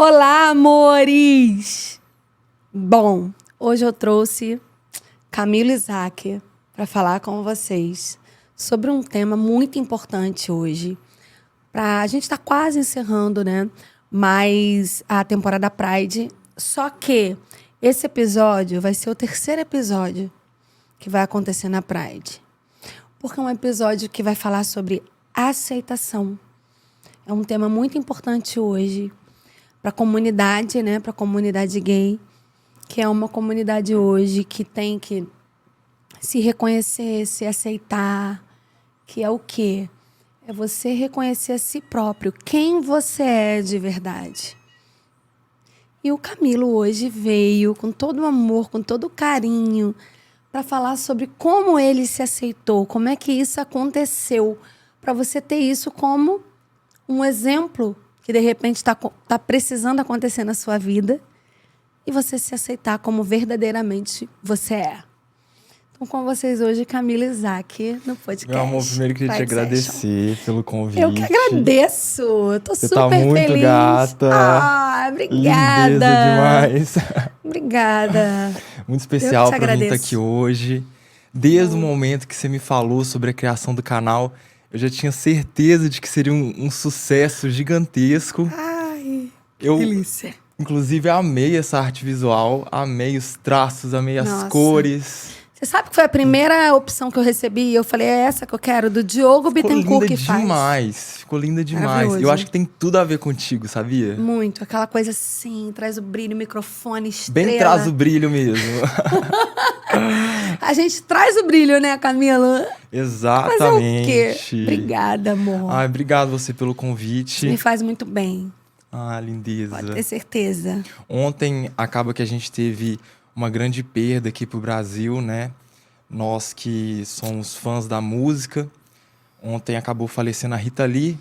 Olá, amores! Bom, hoje eu trouxe Camilo Isaac para falar com vocês sobre um tema muito importante hoje. A gente está quase encerrando, né? Mas a temporada Pride. Só que esse episódio vai ser o terceiro episódio que vai acontecer na Pride. Porque é um episódio que vai falar sobre aceitação. É um tema muito importante hoje para a comunidade, né? Para a comunidade gay, que é uma comunidade hoje que tem que se reconhecer, se aceitar, que é o quê? É você reconhecer a si próprio, quem você é de verdade. E o Camilo hoje veio com todo o amor, com todo o carinho, para falar sobre como ele se aceitou, como é que isso aconteceu, para você ter isso como um exemplo que de repente está precisando acontecer na sua vida e você se aceitar como verdadeiramente você é. Então, com vocês hoje, Camilo Isaac, no podcast. Meu amor, primeiro queria te agradecer pelo convite. Eu que agradeço. Eu tô Você super tá muito feliz. gata. Ah, obrigada. Lindeza demais. Obrigada. Muito especial Eu que te pra mim estar agradeço. aqui hoje. Desde o momento que você me falou sobre a criação do canal, eu já tinha certeza de que seria um sucesso gigantesco. Ai, que Eu, delícia. inclusive, amei essa arte visual, amei os traços, amei as Nossa. cores. Você sabe que foi a primeira opção que eu recebi? E eu falei, é essa que eu quero, do Diogo Bittencourt que faz. Ficou linda demais. Maravilhoso. Eu acho que tem tudo a ver contigo, sabia? Muito, aquela coisa assim, traz o brilho, microfone, estrela. Bem traz o brilho mesmo. A gente traz o brilho, né, Camila? Exatamente. Mas é o quê? Obrigada, amor. Ai, obrigado você pelo Isso convite. me faz muito bem, Ah, lindeza. pode ter certeza. Ontem acaba que a gente teve uma grande perda aqui pro Brasil, né? Nós que somos fãs da música. Ontem acabou falecendo a Rita Lee.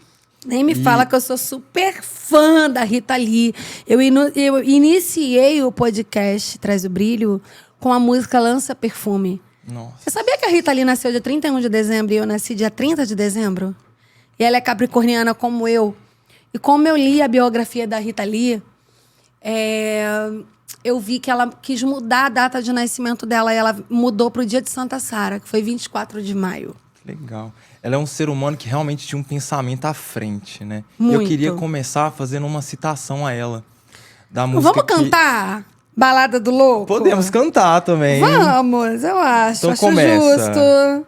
Nem me E- fala que eu sou super fã da Rita Lee. Eu iniciei o podcast Traz o Brilho com a música Lança Perfume. Nossa. Você sabia que a Rita Lee nasceu dia 31 de dezembro e eu nasci dia 30 de dezembro? E ela é capricorniana como eu. E como eu li a biografia da Rita Lee, eu vi que ela quis mudar a data de nascimento dela. E ela mudou para o dia de Santa Sara, que foi 24 de maio. Legal. Ela é um ser humano que realmente tinha um pensamento à frente, né? E Muito. eu queria começar fazendo uma citação a ela. Da música Vamos que... cantar Balada do Louco? Podemos cantar também. Vamos, eu acho. Então acho começa. justo.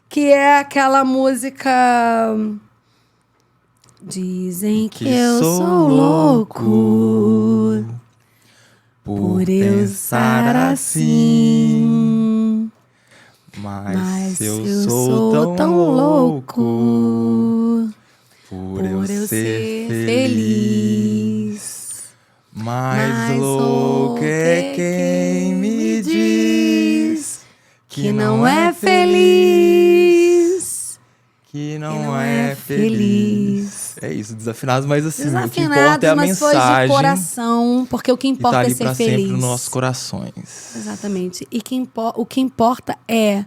Que é aquela música... Dizem que eu sou louco por eu estar assim. Mas eu sou tão louco por eu ser feliz. Mais louco é quem me diz que não é feliz, que não é feliz. É isso, desafinados, mas assim, o que importa é a mas foi de mensagem coração, porque o que e importa tá é ali ser pra feliz. sempre nos nossos corações. Exatamente. E o que importa é,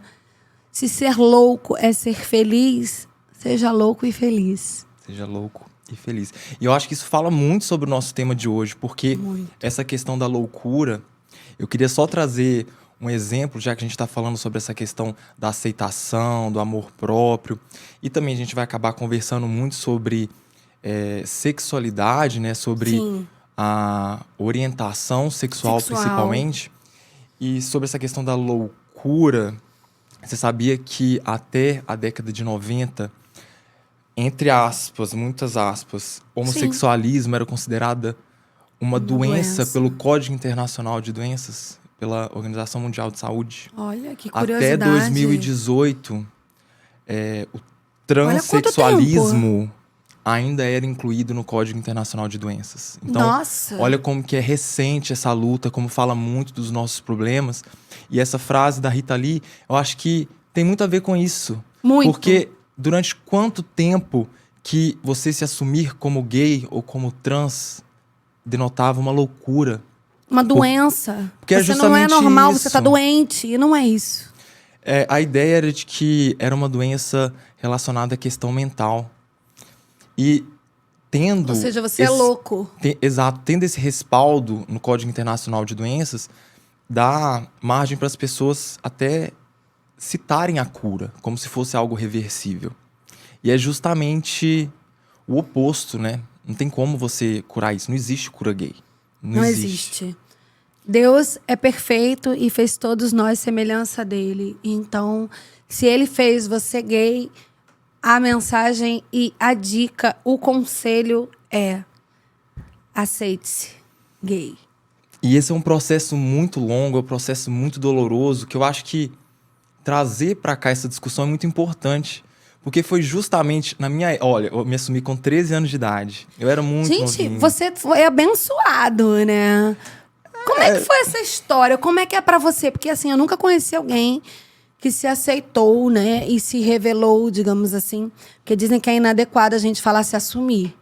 se ser louco é ser feliz, seja louco e feliz. Seja louco e feliz. E eu acho que isso fala muito sobre o nosso tema de hoje, porque Muito. essa questão da loucura, eu queria só trazer um exemplo, já que a gente está falando sobre essa questão da aceitação, do amor próprio. E também a gente vai acabar conversando muito sobre sexualidade, né? Sobre Sim. a orientação sexual, principalmente. E sobre essa questão da loucura, você sabia que até a década de 90, entre aspas, muitas aspas, homossexualismo era considerada uma doença pelo Código Internacional de Doenças, pela Organização Mundial de Saúde. Olha, que Até curiosidade. 2018, o transexualismo ainda era incluído no Código Internacional de Doenças. Então, Nossa. olha como que é recente essa luta, como fala muito dos nossos problemas. E essa frase da Rita Lee, eu acho que tem muito a ver com isso. Muito. Porque durante quanto tempo que você se assumir como gay ou como trans denotava uma loucura? Uma doença. Porque é você não é justamente normal, isso. você tá doente. E não é isso. A ideia era de que era uma doença relacionada à questão mental. E tendo... Ou seja, você é louco. Exato. Tendo esse respaldo no Código Internacional de Doenças, dá margem para as pessoas até citarem a cura, como se fosse algo reversível. E é justamente o oposto, né? Não tem como você curar isso. Não existe cura gay. Não existe. Deus é perfeito e fez todos nós semelhança dele. Então, se ele fez você gay, a mensagem e a dica, o conselho é: aceite-se gay. E esse é um processo muito longo, é um processo muito doloroso, que eu acho que trazer para cá essa discussão é muito importante. Porque foi justamente na minha... Olha, eu me assumi com 13 anos de idade. Eu era muito novinho. Você foi abençoado, né? Como é que foi essa história? Como é que é pra você? Porque, assim, eu nunca conheci alguém que se aceitou, né? E se revelou, digamos assim. Porque dizem que é inadequado a gente falar se assumir.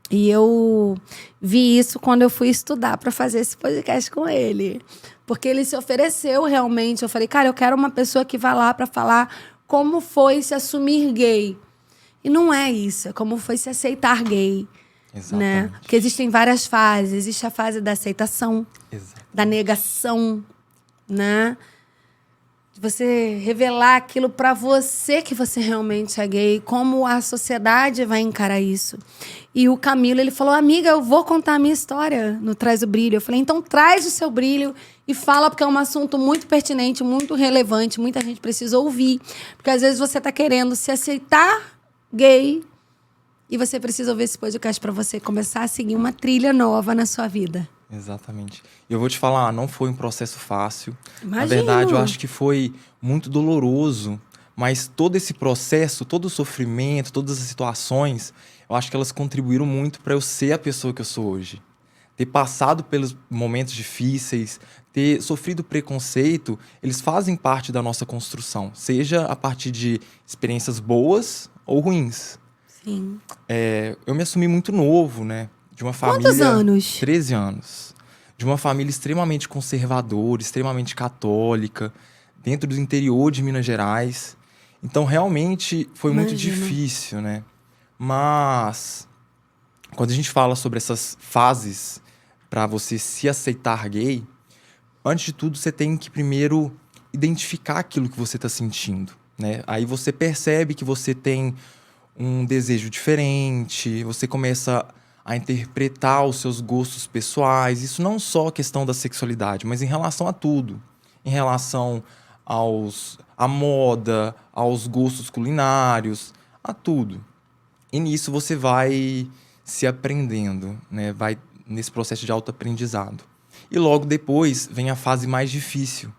E eu vi isso quando eu fui estudar pra fazer esse podcast com ele. Porque ele se ofereceu realmente. Eu falei, cara, eu quero uma pessoa que vá lá pra falar como foi se assumir gay. E não é isso. É como foi se aceitar gay. Exatamente. Né? Porque existem várias fases. Existe a fase da aceitação, Exato. da negação, né? De você revelar aquilo pra você que você realmente é gay, como a sociedade vai encarar isso. E o Camilo, ele falou, amiga, eu vou contar a minha história no Traz o Brilho. Eu falei, então traz o seu brilho e fala, porque é um assunto muito pertinente, muito relevante, muita gente precisa ouvir. Porque às vezes você tá querendo se aceitar gay e você precisa ouvir esse podcast para você começar a seguir uma trilha nova na sua vida. Exatamente. E eu vou te falar, não foi um processo fácil. Imagino. Na verdade, eu acho que foi muito doloroso. Mas todo esse processo, todo o sofrimento, todas as situações, eu acho que elas contribuíram muito para eu ser a pessoa que eu sou hoje. Ter passado pelos momentos difíceis, ter sofrido preconceito, eles fazem parte da nossa construção. Seja a partir de experiências boas ou ruins. Sim. Eu me assumi muito novo, né? De uma família... Quantos anos? 13 anos. De uma família extremamente conservadora, extremamente católica, dentro do interior de Minas Gerais. Então, realmente, foi muito difícil, né? Mas, quando a gente fala sobre essas fases para você se aceitar gay, antes de tudo, você tem que primeiro identificar aquilo que você está sentindo, né? Aí você percebe que você tem um desejo diferente, você começa a interpretar os seus gostos pessoais. Isso não só a questão da sexualidade, mas em relação a tudo. Em relação à moda, aos gostos culinários, a tudo. E nisso você vai se aprendendo, né? Vai nesse processo de autoaprendizado. E logo depois vem a fase mais difícil,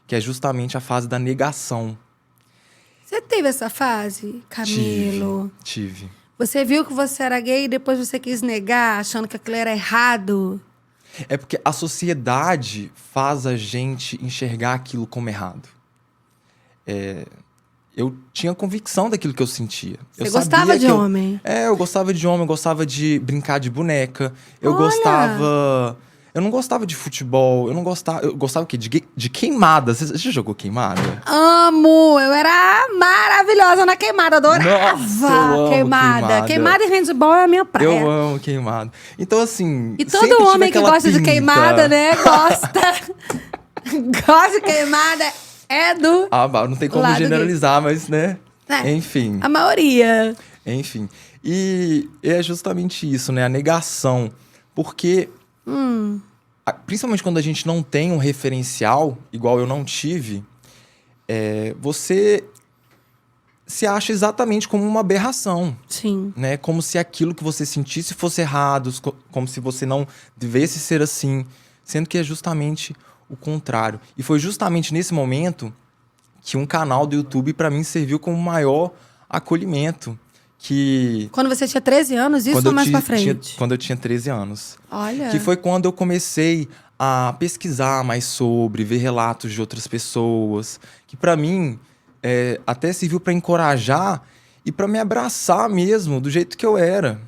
que é justamente a fase da negação. Você teve essa fase, Camilo? Tive. Você viu que você era gay e depois você quis negar, achando que aquilo era errado? É porque a sociedade faz a gente enxergar aquilo como errado. Eu tinha convicção daquilo que eu sentia. Você gostava de homem? Eu gostava de homem, eu gostava de brincar de boneca. Eu Olha! gostava... Eu não gostava de futebol, eu gostava o quê? De queimada. Você já jogou queimada? Amo! Eu era maravilhosa na queimada, adorava! Nossa, eu amo queimada. Queimada e handball é a minha praia. Eu amo queimada. Então, assim... E todo homem que gosta de queimada, né? Gosta. Gosta de queimada, é do... não tem como generalizar, mas, né? Enfim. A maioria. Enfim. E é justamente isso, né? A negação. Porque... Principalmente quando a gente não tem um referencial, igual eu não tive, você se acha exatamente como uma aberração. Sim. Né? Como se aquilo que você sentisse fosse errado, como se você não devesse ser assim, sendo que é justamente o contrário. E foi justamente nesse momento que um canal do YouTube, para mim, serviu como maior acolhimento. Quando você tinha 13 anos, isso ou mais pra frente? Quando eu tinha 13 anos. Olha. Que foi quando eu comecei a pesquisar mais sobre, ver relatos de outras pessoas. Que pra mim, até serviu pra encorajar e pra me abraçar mesmo, do jeito que eu era.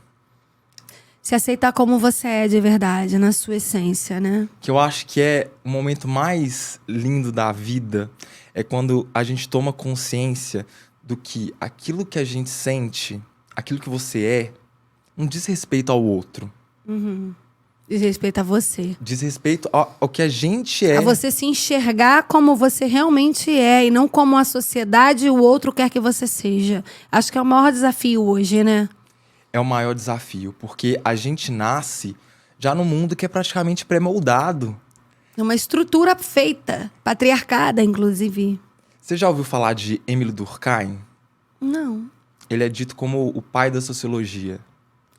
Se aceitar como você é de verdade, na sua essência, né? Que eu acho que é o momento mais lindo da vida. É quando a gente toma consciência do que aquilo que a gente sente, aquilo que você um desrespeito ao outro. Diz respeito a você. Diz respeito ao que a gente é. A você se enxergar como você realmente é e não como a sociedade e o outro quer que você seja. Acho que é o maior desafio hoje, né? É o maior desafio, porque a gente nasce já num mundo que é praticamente pré-moldado. Uma estrutura feita, patriarcada, inclusive. Você já ouviu falar de Émile Durkheim? Não. Ele é dito como o pai da sociologia.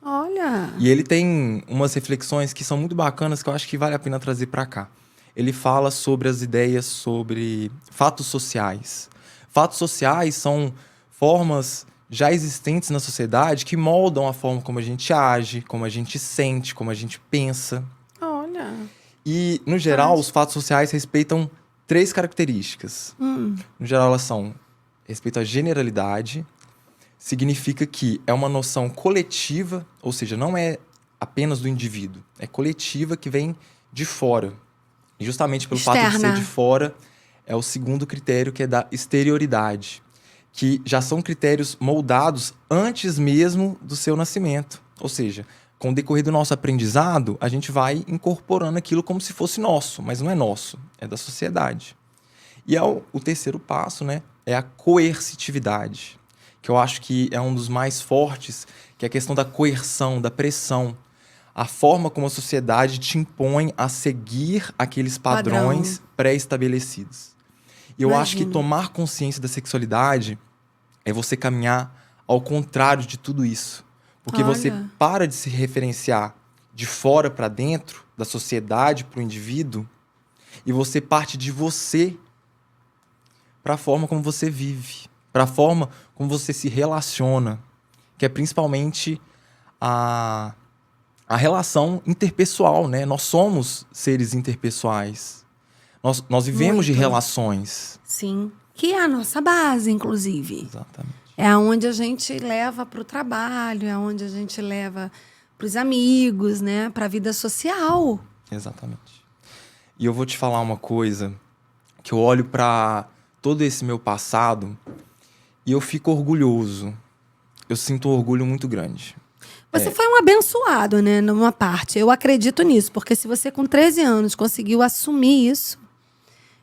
Olha. E ele tem umas reflexões que são muito bacanas que eu acho que vale a pena trazer para cá. Ele fala sobre as ideias sobre fatos sociais. Fatos sociais são formas já existentes na sociedade que moldam a forma como a gente age, como a gente sente, como a gente pensa. Olha. E, no geral, os fatos sociais respeitam 3 características. No geral, elas são respeito à generalidade, significa que é uma noção coletiva, ou seja, não é apenas do indivíduo, é coletiva que vem de fora. E justamente pelo fato de ser de fora, é o segundo critério, que é da exterioridade, que já são critérios moldados antes mesmo do seu nascimento. Ou seja, com o decorrer do nosso aprendizado, a gente vai incorporando aquilo como se fosse nosso, mas não é nosso, é da sociedade. E o terceiro passo, né, é a coercitividade, que eu acho que é um dos mais fortes, que é a questão da coerção, da pressão. A forma como a sociedade te impõe a seguir aqueles padrões pré-estabelecidos. E eu acho que tomar consciência da sexualidade é você caminhar ao contrário de tudo isso. Porque você para de se referenciar de fora para dentro, da sociedade para o indivíduo, e você parte de você para a forma como você vive, para a forma como você se relaciona, que é principalmente a relação interpessoal, né? Nós somos seres interpessoais. Nós vivemos de relações. Sim. Que é a nossa base, inclusive. Exatamente. É aonde a gente leva para o trabalho, é aonde a gente leva para os amigos, né? Para a vida social. Exatamente. E eu vou te falar uma coisa, que eu olho para todo esse meu passado e eu fico orgulhoso. Eu sinto um orgulho muito grande. Você foi um abençoado, né? Numa parte. Eu acredito nisso, porque se você com 13 anos conseguiu assumir isso,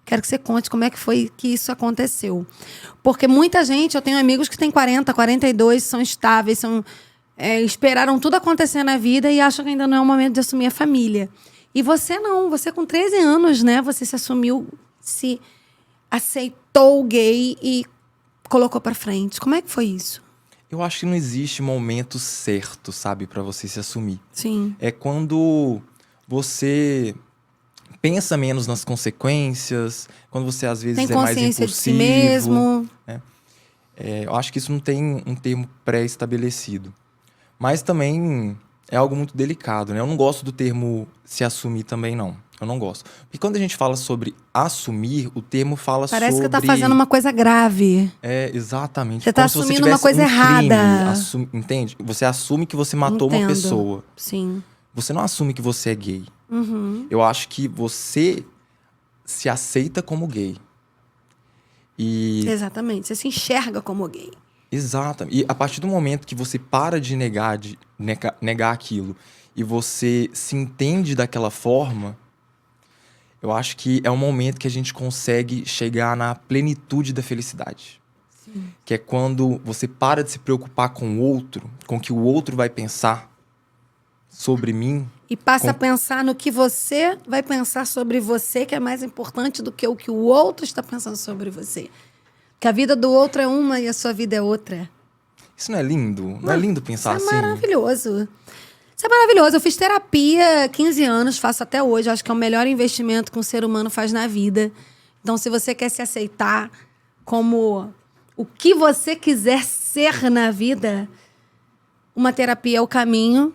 quero que você conte como é que foi que isso aconteceu. Porque muita gente, eu tenho amigos que têm 40, 42, são estáveis, esperaram tudo acontecer na vida e acham que ainda não é o momento de assumir a família. E você não, você com 13 anos, né? Você se assumiu, se aceitou gay e colocou pra frente. Como é que foi isso? Eu acho que não existe momento certo, sabe, pra você se assumir. Sim. É quando você pensa menos nas consequências, quando você às vezes tem é mais impulsivo. Tem consciência de si mesmo. Né? Eu acho que isso não tem um termo pré-estabelecido. Mas também é algo muito delicado, né? Eu não gosto do termo se assumir também, não. Eu não gosto. Porque quando a gente fala sobre assumir, o termo fala Parece sobre... que tá fazendo uma coisa grave. Exatamente. Você tá assumindo uma coisa errada. Entende? Você assume que você matou uma pessoa. Sim. Você não assume que você é gay. Uhum. Eu acho que você se aceita como gay. Exatamente. Você se enxerga como gay. Exato. E a partir do momento que você para de negar aquilo e você se entende daquela forma, eu acho que é um momento que a gente consegue chegar na plenitude da felicidade. Sim. Que é quando você para de se preocupar com o outro, com o que o outro vai pensar sobre mim. E passa a pensar no que você vai pensar sobre você, que é mais importante do que o outro está pensando sobre você. Que a vida do outro é uma e a sua vida é outra. Isso não é lindo? Não é lindo pensar assim? Isso é maravilhoso. Isso é maravilhoso. Eu fiz terapia há 15 anos, faço até hoje. Acho que é o melhor investimento que um ser humano faz na vida. Então, se você quer se aceitar como o que você quiser ser na vida, uma terapia é o caminho,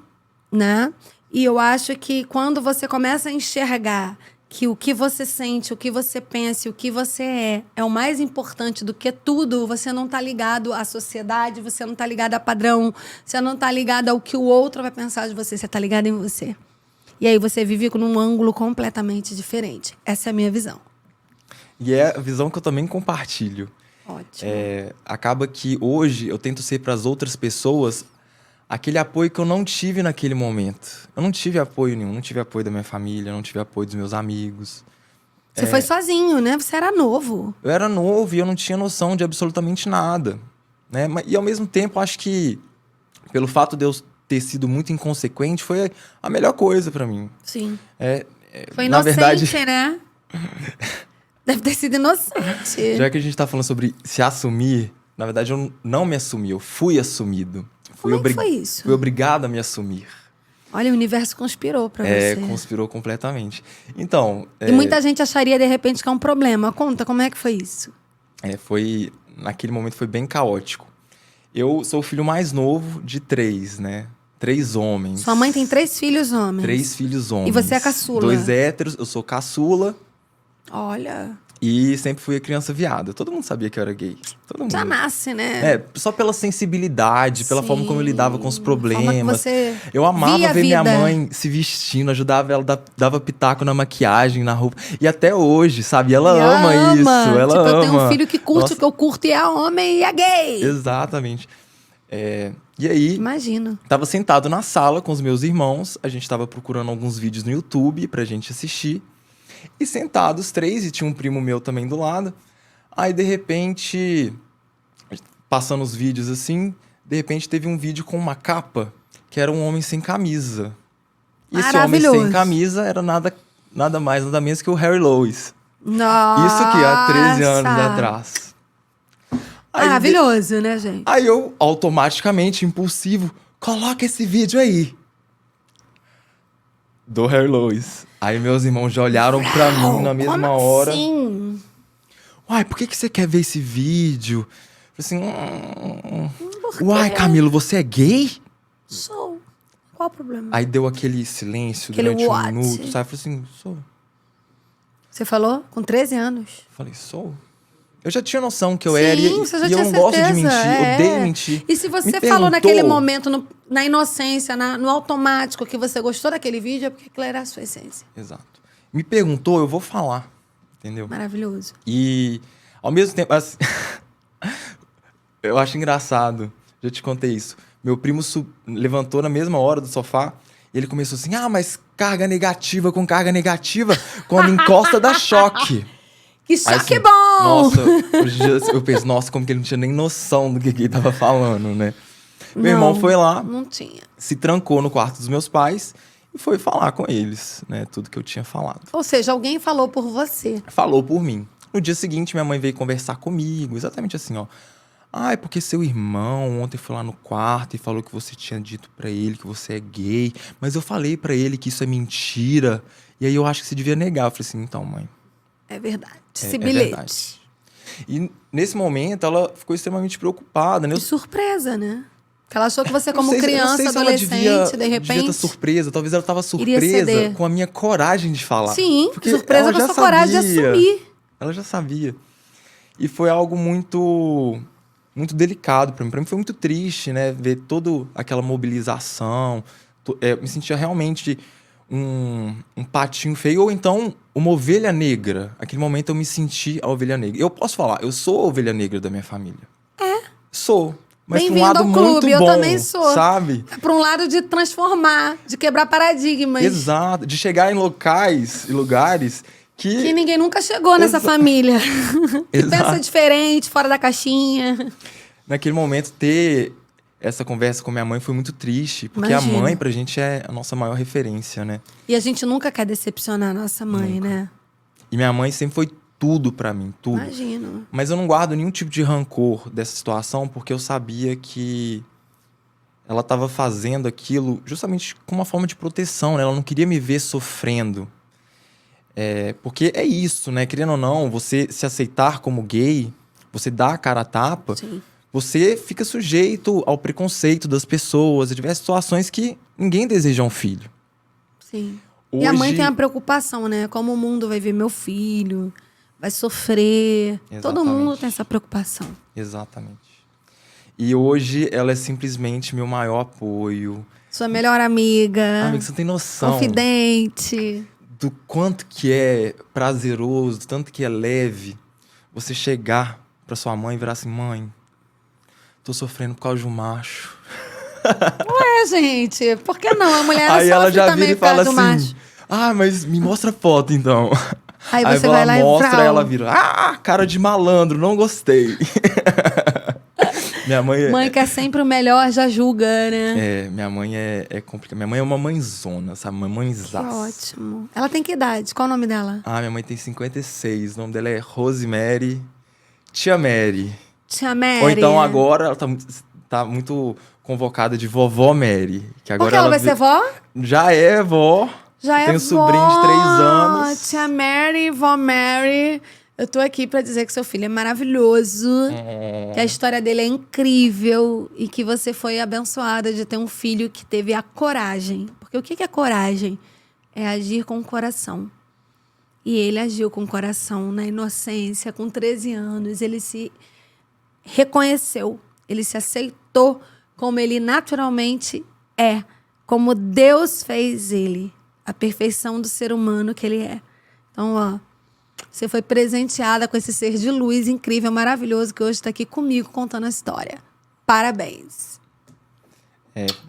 né? E eu acho que quando você começa a enxergar que o que você sente, o que você pensa, o que você é o mais importante do que tudo, você não tá ligado à sociedade, você não tá ligado a padrão, você não tá ligado ao que o outro vai pensar de você, você tá ligado em você. E aí você vive num ângulo completamente diferente. Essa é a minha visão. E é a visão que eu também compartilho. Ótimo. Acaba que hoje eu tento ser para as outras pessoas aquele apoio que eu não tive naquele momento. Eu não tive apoio nenhum, não tive apoio da minha família, não tive apoio dos meus amigos. Você foi sozinho, né? Você era novo. Eu era novo e eu não tinha noção de absolutamente nada, né? E ao mesmo tempo, acho que pelo fato de eu ter sido muito inconsequente, foi a melhor coisa pra mim. Sim. na Foi inocente, verdade, né? Deve ter sido inocente. já que a gente tá falando sobre se assumir, na verdade eu não me assumi, eu fui assumido. Como é que foi isso? Fui obrigado a me assumir. Olha, o universo conspirou pra você. Conspirou completamente. Então... E muita gente acharia, de repente, que é um problema. Conta, como é que foi isso? Naquele momento foi bem caótico. Eu sou o filho mais novo de 3, né? 3 homens. Sua mãe tem 3 filhos homens. 3 filhos homens. E você é caçula. 2 héteros, eu sou caçula. Olha... E sempre fui a criança viada. Todo mundo sabia que eu era gay. Todo mundo. Já nasce, né? Só pela sensibilidade, pela forma como eu lidava com os problemas. Você eu amava via ver minha vida. mãe se vestindo, ajudava ela, dava pitaco na maquiagem, na roupa. E até hoje, sabe? Ela ama isso. Ela ama. Eu tenho um filho que curte o que eu curto e é homem e é gay. Exatamente. E aí, imagino. tava sentado na sala com os meus irmãos. A gente tava procurando alguns vídeos no YouTube pra gente assistir. E sentados 3, e tinha um primo meu também do lado. Aí, de repente, passando os vídeos assim, de repente teve um vídeo com uma capa que era um homem sem camisa. E esse homem sem camisa era nada mais, nada menos que o Harry Lewis. Nossa! Isso que há 13 anos atrás. Maravilhoso, né, gente? Aí eu, automaticamente, impulsivo, coloca esse vídeo aí. Do Harry Lewis. Aí meus irmãos já olharam pra mim na mesma hora. Assim? Uai, por que você quer ver esse vídeo? Eu falei assim... Uai, Camilo, você é gay? Sou. Qual o problema? Aí deu aquele silêncio Aquele durante what? um minuto, sabe? Eu falei assim, sou. Você falou? Com 13 anos? Eu falei, sou. Eu já tinha noção que eu Sim, era você já e eu tinha não gosto de certeza, mentir, odeio mentir. E se você Me falou perguntou- naquele momento, na inocência, no automático, que você gostou daquele vídeo, é porque aquilo era a sua essência. Exato. Me perguntou, eu vou falar, entendeu? Maravilhoso. E, ao mesmo tempo, assim, eu acho engraçado, já te contei isso. Meu primo levantou na mesma hora do sofá e ele começou assim, mas carga negativa com carga negativa, quando encosta dá choque. Que Aí, choque assim, bom! Nossa, hoje em dia eu penso, nossa, como que ele não tinha nem noção do que ele tava falando, né? Meu irmão foi lá, Não tinha. se trancou no quarto dos meus pais e foi falar com eles, né? Tudo que eu tinha falado. Ou seja, alguém falou por você. Falou por mim. No dia seguinte, minha mãe veio conversar comigo, exatamente assim, ó. É porque seu irmão ontem foi lá no quarto e falou que você tinha dito pra ele que você é gay, mas eu falei pra ele que isso é mentira, e aí eu acho que você devia negar. Eu falei assim, então, mãe... É verdade. Esse é bilhete. verdade. E nesse momento, ela ficou extremamente preocupada, né? Que surpresa, né? Porque ela achou que você, Eu não como sei se- eu não criança, sei se ela adolescente, devia de estar repente... surpresa. Talvez ela estava Iria surpresa ceder. com a minha coragem de falar. Sim, Porque surpresa ela com a já sua coragem de sabia. assumir. Ela já sabia. E foi algo muito delicado para mim. Para mim foi muito triste, né? Ver toda aquela mobilização. Eu me sentia realmente um patinho feio. Ou então, uma ovelha negra. Naquele momento eu me senti a ovelha negra. Eu posso falar, eu sou a ovelha negra da minha família. Sou. Mas pra um Bem-vindo lado ao muito clube, eu bom, também sou. sabe? É para um lado de transformar, de quebrar paradigmas. Exato. De chegar em locais e lugares Que ninguém nunca chegou nessa família. Que Exato. pensa diferente, fora da caixinha. Naquele momento, ter essa conversa com minha mãe foi muito triste. Porque Imagino. a mãe, pra gente, é a nossa maior referência, né? E a gente nunca quer decepcionar a nossa mãe, né? E minha mãe sempre foi tudo pra mim, tudo. Imagino. Mas eu não guardo nenhum tipo de rancor dessa situação, porque eu sabia que ela estava fazendo aquilo justamente com uma forma de proteção, né? Ela não queria me ver sofrendo. Porque é isso, né? Querendo ou não, você se aceitar como gay, você dá a cara a tapa, Sim. você fica sujeito ao preconceito das pessoas, a diversas situações que ninguém deseja um filho. Sim. E a mãe tem a preocupação, né? Como o mundo vai ver meu filho, vai sofrer. Todo Exatamente. mundo tem essa preocupação. Exatamente. E hoje ela é simplesmente meu maior apoio. Sua melhor amiga. Amigo, você não tem noção Confidente. do quanto que é prazeroso, do tanto que é leve você chegar pra sua mãe e virar assim, mãe, tô sofrendo por causa de um macho. Gente, por que não? A mulher Aí ela sofre já também vira e por causa fala do assim, macho. mas me mostra foto então. Aí Aí você ela vai lá mostra, e aí ela vira, cara de malandro, não gostei. Minha mãe Mãe quer sempre o melhor, já julga, né? minha mãe é complicada. Minha mãe é uma mãezona, sabe? Uma Que mãezaça. ótimo. Ela tem que idade? Qual o nome dela? Minha mãe tem 56, o nome dela é Rosemary, Tia Mary. Tia Mary. Ou então agora ela tá muito convocada de Vovó Mary. Que Por agora que ela vai ser vó? Já é vó. Já Tem é um sobrinho de 3 anos. Tia Mary, vó Mary. Eu tô aqui pra dizer que seu filho é maravilhoso. Que a história dele é incrível. E que você foi abençoada de ter um filho que teve a coragem. Porque o que é coragem? É agir com o coração. E ele agiu com o coração, na inocência, com 13 anos. Ele se reconheceu. Ele se aceitou como ele naturalmente é. Como Deus fez ele. A perfeição do ser humano que ele é. Então, você foi presenteada com esse ser de luz incrível, maravilhoso, que hoje está aqui comigo contando a história. Parabéns.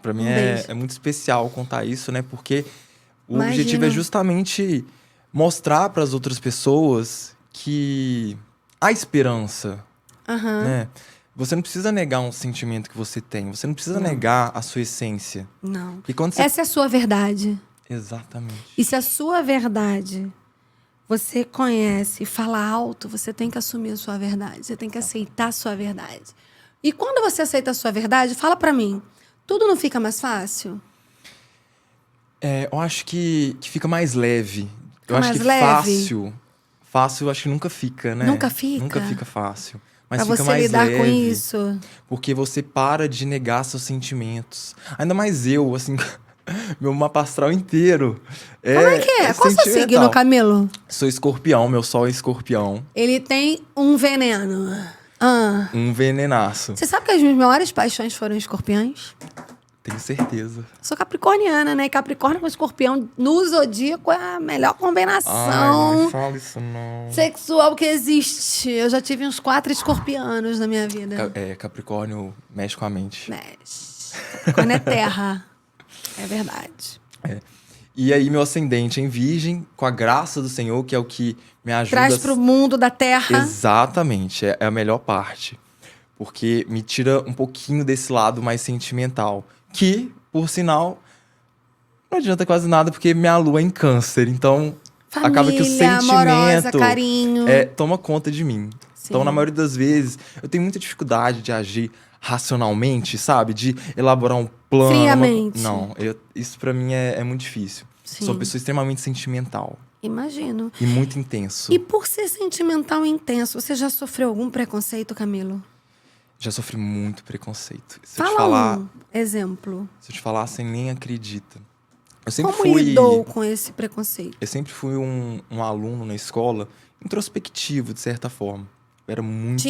Pra mim é muito especial contar isso, né? Porque o Imagino. objetivo é justamente mostrar para as outras pessoas que há esperança, né? Você não precisa negar um sentimento que você tem. Você não precisa negar a sua essência. Não. Porque quando você... Essa é a sua verdade. Exatamente. E se a sua verdade você conhece e fala alto, você tem que assumir a sua verdade. Você tem que aceitar a sua verdade. E quando você aceita a sua verdade, fala pra mim, tudo não fica mais fácil? Eu acho que fica mais leve. Fica eu acho mais que leve? fácil eu acho que nunca fica, né? Nunca fica? Nunca fica fácil. Mas Pra fica você mais lidar leve. com isso. Porque você para de negar seus sentimentos. Ainda mais eu, assim, meu mapa astral inteiro. Como é que é? Qual o seu signo, sentimental. Camilo? Sou escorpião, meu sol é escorpião. Ele tem um veneno. Um venenaço. Você sabe que as minhas maiores paixões foram escorpiões? Tenho certeza. Sou capricorniana, né? Capricórnio com escorpião no zodíaco é a melhor Ai, combinação não me fala isso não. sexual que existe. Eu já tive uns 4 escorpianos na minha vida. Capricórnio mexe com a mente. Mexe. Capricórnio é terra. É verdade. E aí, meu ascendente em virgem, com a graça do Senhor, que é o que me ajuda... Traz pro mundo da terra. Exatamente, é a melhor parte. Porque me tira um pouquinho desse lado mais sentimental. Que, por sinal, não adianta quase nada, porque minha lua é em câncer. Então, Família, acaba que o sentimento amorosa, carinho. toma conta de mim. Sim. Então, na maioria das vezes, eu tenho muita dificuldade de agir racionalmente, sabe? De elaborar um plano. Friamente. Não, isso pra mim é muito difícil. Sim. Sou uma pessoa extremamente sentimental. Imagino. E muito intenso. E por ser sentimental e intenso, você já sofreu algum preconceito, Camilo? Já sofri muito preconceito. Se eu Fala te falar, um exemplo. se eu te falar, você nem acredita. Eu sempre Como fui... lidou com esse preconceito? Eu sempre fui um aluno na escola introspectivo, de certa forma. Eu era muito...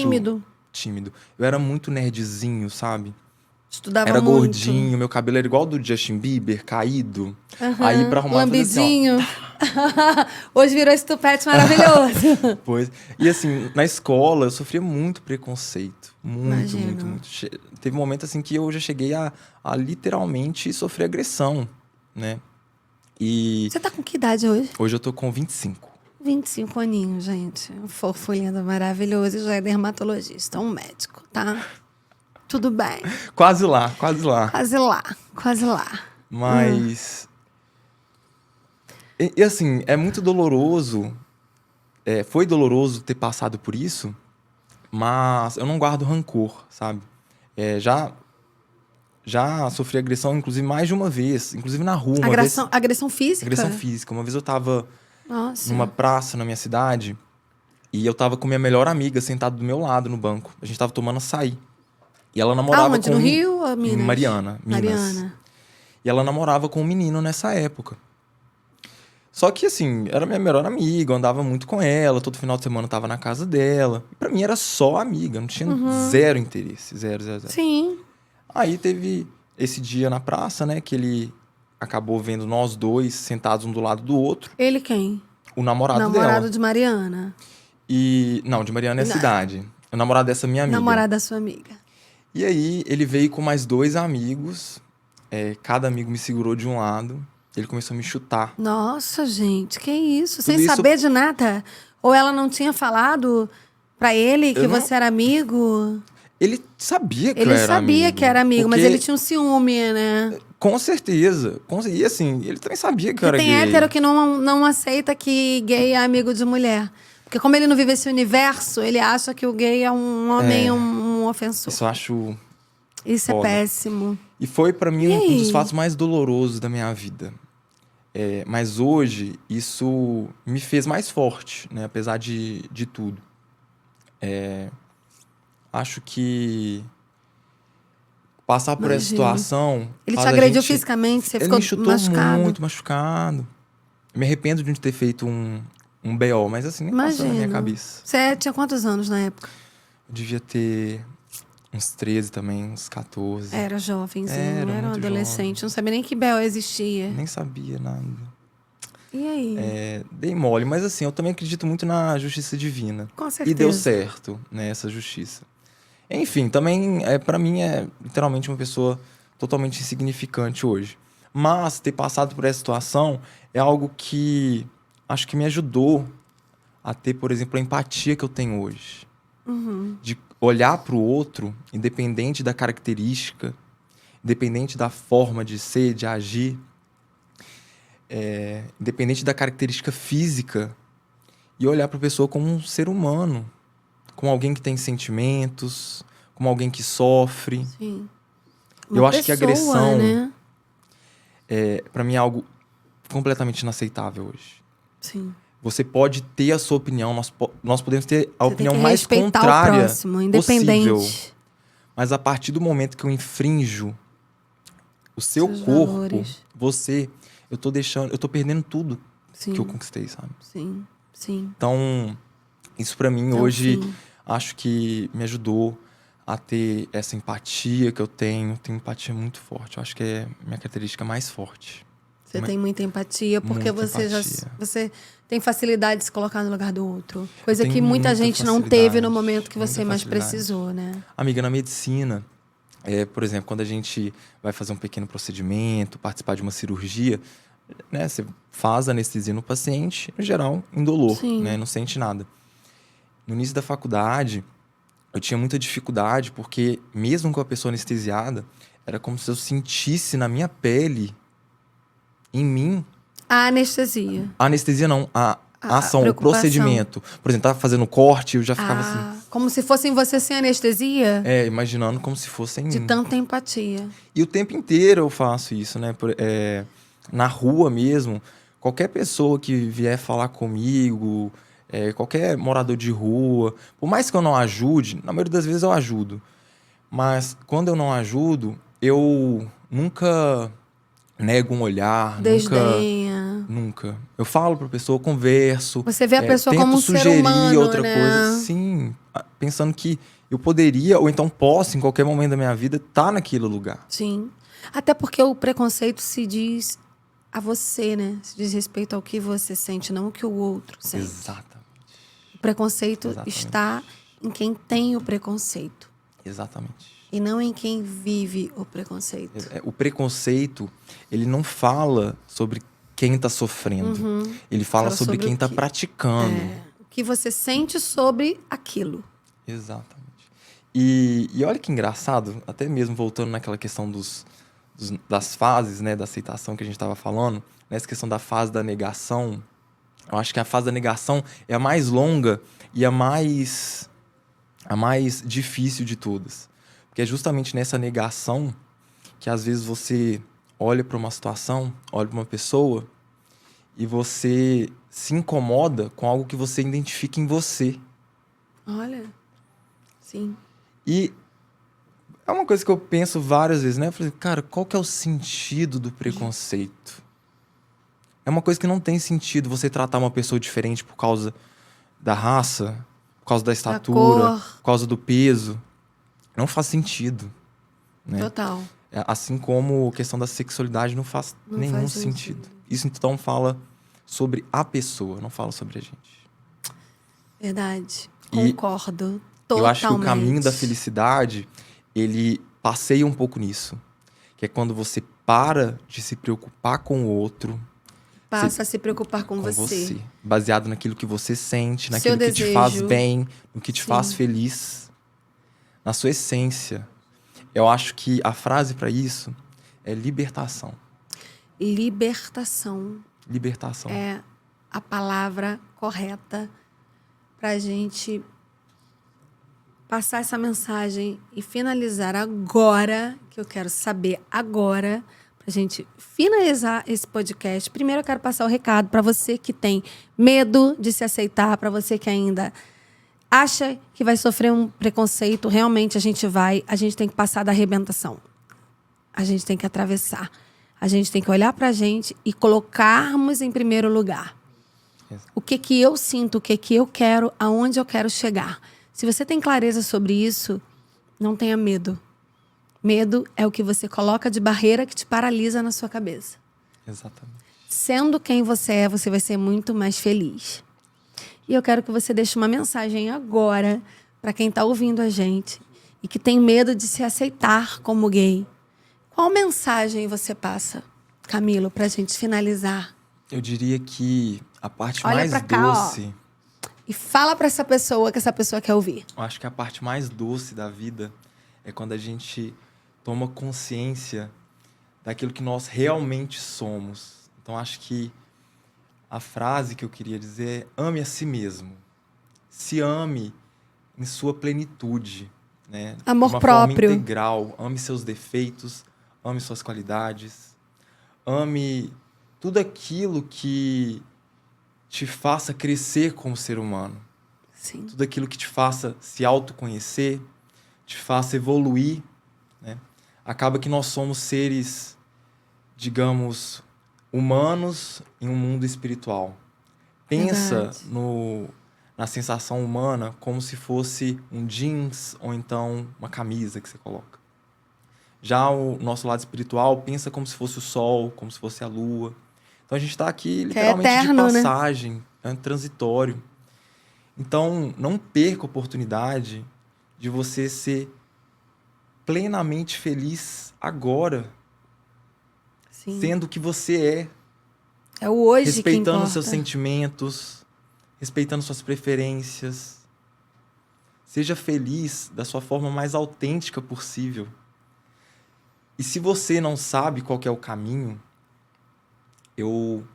Tímido. Eu era muito nerdzinho, sabe? Estudava Era muito. gordinho, meu cabelo era igual do Justin Bieber, caído. Aí pra arrumar tudo assim, Lambidinho. Hoje virou esse tupete maravilhoso. ó. Pois. E assim, na escola eu sofria muito preconceito. Muito, Imagino. muito. Teve um momento assim que eu já cheguei a literalmente sofrer agressão, né? E Você tá com que idade hoje? hoje eu tô com 25. 25 aninhos, gente. Um fofo, lindo, maravilhoso. E já é dermatologista, um médico, tá? Tudo bem. Quase lá, quase lá. Quase lá, quase lá. Mas... E assim, é muito doloroso. Foi doloroso ter passado por isso, mas eu não guardo rancor, sabe? Já sofri agressão, inclusive, mais de uma vez. Inclusive na rua. Agressão física? Agressão física. Uma vez eu tava Nossa. numa praça na minha cidade e eu tava com minha melhor amiga sentada do meu lado no banco. A gente tava tomando açaí. E ela namorava Aonde? com... No Rio ou Minas? Mariana, Minas. Mariana. E ela namorava com um menino nessa época. Só que, assim, era minha melhor amiga, eu andava muito com ela, todo final de semana eu tava na casa dela. E pra mim era só amiga, não tinha zero interesse, zero. Sim. Aí teve esse dia na praça, né, que ele acabou vendo nós dois sentados um do lado do outro. Ele quem? O namorado Namorado dela. de Mariana. Não, de Mariana é a cidade. O namorado dessa minha amiga. Namorado da sua amiga. E aí, ele veio com mais 2 amigos. Cada amigo me segurou de um lado. Ele começou a me chutar. Nossa, gente, que isso? Tudo Sem isso- saber de nada? Ou ela não tinha falado pra ele que Eu não- você era amigo? Ele sabia que Ele eu era sabia amigo. que era amigo, mas porque- ele tinha um ciúme, né? Com certeza. E assim, ele também sabia que eu Porque era tem gay. hétero que não aceita que gay é amigo de mulher. Porque como ele não vive esse universo, ele acha que o gay é um homem, um ofensor. Isso eu acho... Isso é foda. péssimo. E foi pra mim E um dos aí? fatos mais dolorosos da minha vida. Mas hoje, isso me fez mais forte, né? Apesar de tudo. Acho que passar por essa Imagino. situação... Ele te faz a agrediu gente- fisicamente, você Ele ficou me chutou machucado? muito machucado. Eu me arrependo de não ter feito um BO, mas assim, nem passou na minha Imagino. cabeça. Você tinha quantos anos na época? Eu devia ter uns 13 também, uns 14. Era jovenzinho, Era era um muito adolescente. Não sabia nem que Bel existia. Nem sabia nada. E aí? Dei mole, mas assim, eu também acredito muito na justiça divina. Com certeza. E deu certo, né, essa justiça. Enfim, também, pra mim, é literalmente uma pessoa totalmente insignificante hoje. Mas ter passado por essa situação é algo que acho que me ajudou a ter, por exemplo, a empatia que eu tenho hoje. De olhar para o outro, independente da característica, independente da forma de ser, de agir, independente da característica física, e olhar para a pessoa como um ser humano, como alguém que tem sentimentos, como alguém que sofre. Sim. Eu acho que a agressão, né? para mim, é algo completamente inaceitável hoje. Sim. Você pode ter a sua opinião, nós podemos ter a Você opinião tem que mais respeitar contrária o próximo, independente. possível. Mas a partir do momento que eu infrinjo o seu Seus corpo, valores. eu tô perdendo tudo Sim. que eu conquistei, sabe? Sim, sim. Então, isso pra mim É o hoje, fim. acho que me ajudou a ter essa empatia que eu tenho. Tenho empatia muito forte. Eu acho que é a minha característica mais forte. Você tem muita empatia, porque Muita você empatia. você tem facilidade de se colocar no lugar do outro. Coisa tenho que muita muita gente não facilidade, teve no momento que você muita mais facilidade. precisou, né? Amiga, na medicina, por exemplo, quando a gente vai fazer um pequeno procedimento, participar de uma cirurgia, né, você faz anestesia no paciente, no geral, indolor, Sim. né, não sente nada. No início da faculdade, eu tinha muita dificuldade, porque mesmo com a pessoa anestesiada, era como se eu sentisse na minha pele, em mim, A anestesia. a anestesia não, a ação, o preocupação. procedimento. Por exemplo, tava fazendo corte, eu já ficava assim, Como se fosse em você sem anestesia? imaginando como se fosse em De mim. tanta empatia. E o tempo inteiro eu faço isso, né? Na rua mesmo, qualquer pessoa que vier falar comigo, qualquer morador de rua, por mais que eu não ajude, na maioria das vezes eu ajudo. Mas quando eu não ajudo, eu nunca nego um olhar, Desdenha. nunca. Eu falo pra pessoa, eu converso. Você vê a pessoa tento como um ser sugerir humano, outra né? coisa. Sim, pensando que eu poderia, ou então posso, em qualquer momento da minha vida, estar naquele lugar. Sim. Até porque o preconceito se diz a você, né? Se diz respeito ao que você sente, não o que o outro sente. Exatamente. O preconceito Exatamente. está em quem tem o preconceito. Exatamente. E não em quem vive o preconceito. O preconceito, ele não fala sobre quem está sofrendo. Ele fala sobre quem o está que- praticando. O que você sente sobre aquilo. Exatamente. E olha que engraçado, até mesmo voltando naquela questão das fases, né, da aceitação que a gente estava falando, nessa questão da fase da negação, eu acho que a fase da negação é a mais longa e a mais difícil de todas. Porque é justamente nessa negação que às vezes você olha para uma situação, olha para uma pessoa e você se incomoda com algo que você identifica em você. Olha. Sim. E é uma coisa que eu penso várias vezes, né? Eu falei, cara, qual que é o sentido do preconceito? É uma coisa que não tem sentido você tratar uma pessoa diferente por causa da raça, por causa da estatura, cor. por causa do peso. Não faz sentido, né? Total. Assim como a questão da sexualidade não faz Não nenhum faz sentido. sentido. Isso então fala sobre a pessoa, não fala sobre a gente. Verdade. E Concordo. Eu Totalmente. acho que o caminho da felicidade, ele passeia um pouco nisso. Que é quando você para de se preocupar com o outro. Passa a se preocupar com você. Baseado naquilo que você sente, naquilo Seu que desejo. te faz bem, no que te Sim. faz feliz. Na sua essência. Eu acho que a frase para isso é libertação. Libertação. Libertação. É a palavra correta pra gente passar essa mensagem e finalizar agora, que eu quero saber agora, pra gente finalizar esse podcast. Primeiro eu quero passar o recado pra você que tem medo de se aceitar, pra você que ainda acha que vai sofrer um preconceito. Realmente a gente tem que passar da arrebentação. A gente tem que atravessar. A gente tem que olhar pra gente e colocarmos em primeiro lugar. O que eu sinto, o que eu quero, aonde eu quero chegar. Se você tem clareza sobre isso, não tenha medo. Medo é o que você coloca de barreira que te paralisa na sua cabeça. Exatamente. Sendo quem você é, você vai ser muito mais feliz. E eu quero que você deixe uma mensagem agora para quem está ouvindo a gente e que tem medo de se aceitar como gay. Qual mensagem você passa, Camilo, para a gente finalizar? Eu diria que a parte Olha mais pra cá, doce... E fala para essa pessoa que essa pessoa quer ouvir. Eu acho que a parte mais doce da vida é quando a gente toma consciência daquilo que nós realmente somos. Então, acho que a frase que eu queria dizer é: ame a si mesmo. Se ame em sua plenitude, né? Amor de uma próprio. forma integral. Ame seus defeitos, ame suas qualidades, ame tudo aquilo que te faça crescer como ser humano. Sim. Tudo aquilo que te faça se autoconhecer, te faça evoluir, né? Acaba que nós somos seres, digamos, humanos em um mundo espiritual. Pensa na sensação humana como se fosse um jeans ou então uma camisa que você coloca. Já o nosso lado espiritual pensa como se fosse o sol, como se fosse a lua. Então a gente está aqui literalmente eterno, de passagem, né? Transitório. Então não perca a oportunidade de você ser plenamente feliz agora, Sim. sendo o que você é. É o hoje que Respeitando importa. seus sentimentos, respeitando suas preferências. Seja feliz da sua forma mais autêntica possível. E se você não sabe qual que é o caminho, eu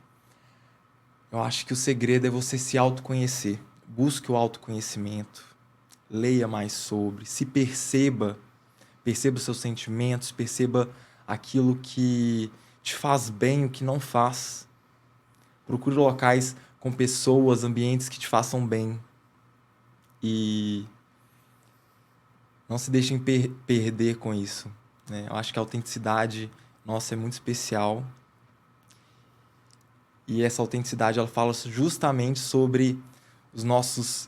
acho que o segredo é você se autoconhecer. Busque o autoconhecimento. Leia mais sobre. Se perceba. Perceba os seus sentimentos. Perceba aquilo que te faz bem, o que não faz. Procure locais com pessoas, ambientes que te façam bem. E não se deixem perder com isso, né? Eu acho que a autenticidade nossa é muito especial. E essa autenticidade, ela fala justamente sobre os nossos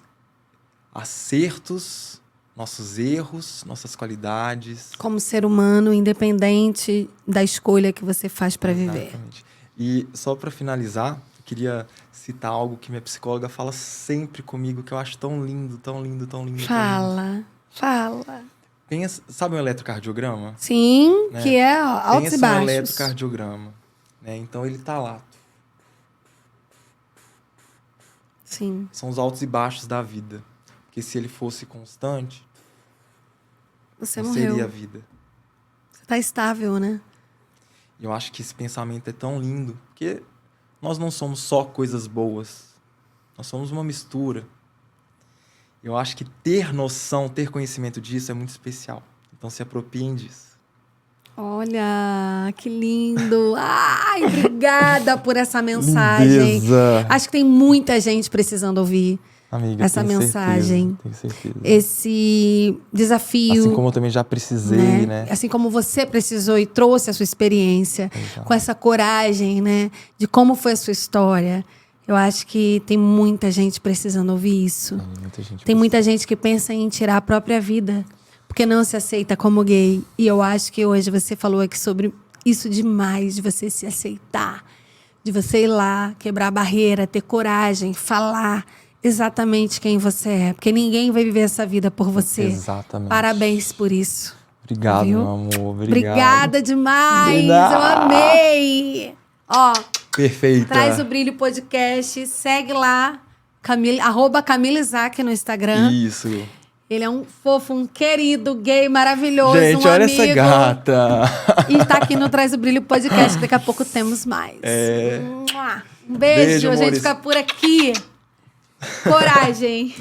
acertos, nossos erros, nossas qualidades. Como ser humano, independente da escolha que você faz para viver. Exatamente. E só para finalizar, eu queria citar algo que minha psicóloga fala sempre comigo, que eu acho tão lindo, tão lindo, tão lindo. Fala. Pensa, sabe um eletrocardiograma? Sim, Né? que é altos e Pensa um baixos. eletrocardiograma, né? Então ele tá lá. Sim. São os altos e baixos da vida. Porque se ele fosse constante, Você não morreu. seria a vida. Você tá estável, né? E eu acho que esse pensamento é tão lindo, porque nós não somos só coisas boas. Nós somos uma mistura. Eu acho que ter noção, ter conhecimento disso é muito especial. Então se apropiem disso. Olha, que lindo. Ai, obrigada por essa mensagem. Lindeza. Acho que tem muita gente precisando ouvir Amiga, essa tenho mensagem. Tenho certeza. Esse desafio. Assim como eu também já precisei, né? Assim como você precisou e trouxe a sua experiência, Exato. com essa coragem, né? De como foi a sua história. Eu acho que tem muita gente precisando ouvir isso. Tem muita gente que pensa em tirar a própria vida, porque não se aceita como gay. E eu acho que hoje você falou aqui sobre isso demais, de você se aceitar, de você ir lá, quebrar a barreira, ter coragem, falar exatamente quem você é. Porque ninguém vai viver essa vida por você. Exatamente. Parabéns por isso. Obrigado, Viu? meu amor. Obrigado. Obrigada demais. De Eu nada. amei. Ó, Perfeita. Traz o Brilho Podcast. Segue lá. @Camila Isaac no Instagram. Isso. Ele é um fofo, um querido, gay, maravilhoso, Gente, um olha amigo. essa gata. E tá aqui no Traz o Brilho Podcast. Daqui a pouco temos mais. Um beijo. Beijo, A gente amores. fica por aqui. Coragem.